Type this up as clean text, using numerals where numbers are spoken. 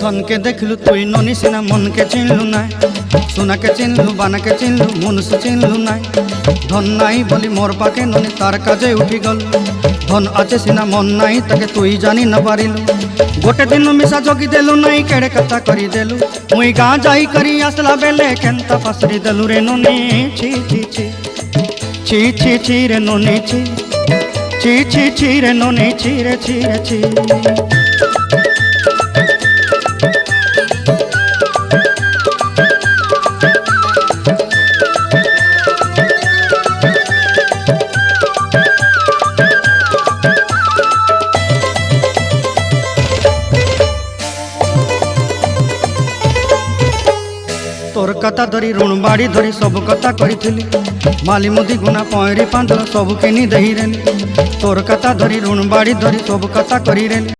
धन के देखलु तुई ननी सिना मन के चिन्हलु ना सोना के चिन्हलु बाना के चिन्हलु मनुष्य चिन्हलु ना धन नाई बोली मोर पाके ननी तार काजे उठी गल धन आचे सिना मन नाई ताके तुई जानी न पारिलु गोटे दिन मिसा जोगी देलु नाई केड़े कथा करी देलु मुई गाँ जाई करी आसला बेले केंता पासरी देलु रे ननी छी छी छी छी छी छी रे ननी छी छी छी छी रे ननी छी रे छी रे छी। तोर कथा धरी ऋण बाड़ी धरी सब कथा करी माली मुदी गुना पयरी पांदर सब किनी दही रेली तोर कथा धरी ऋण बाड़ी धरी सब कथा करी रेली।